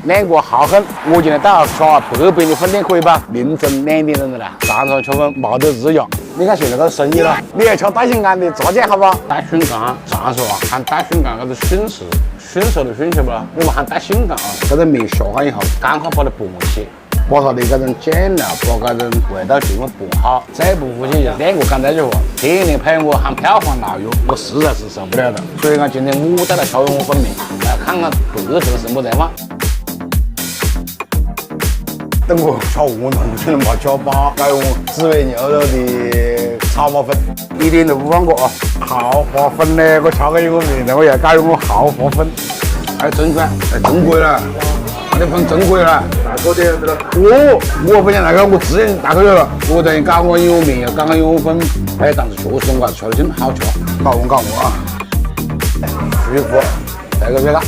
2个好狠，我今天带了小800的粉点可以吧？凌晨2点钟了，站上吃饭没得日养。你看现在这生意了，你要吃大心肝的炸酱好不好？大笋干，长说啊，喊大笋干，这是笋是驯兽的笋，晓不？我们喊大笋干啊。这个面下好以后，赶快把它剥起。把它的这种酱料，把这种味道全部拌好，再不服气就2个干在一块，天天陪我喊票房腊月，我实在是受不了了。所以讲今天我带来敲我粉面，来看看这城是么子嘛。等我吃我农村没吃饱，该用滋味牛肉的炒麻粉，1点都不放过啊！豪华粉呢，我炒个一个面，然后要改用我豪华粉，还真贵，真贵了。那粉真贵了，大哥的这个，我不想那个，我之前大哥有了，我等于搞我油面，又搞个油粉，哎，但是确实我还是吃得挺好吃，搞我啊，舒服，这个别个。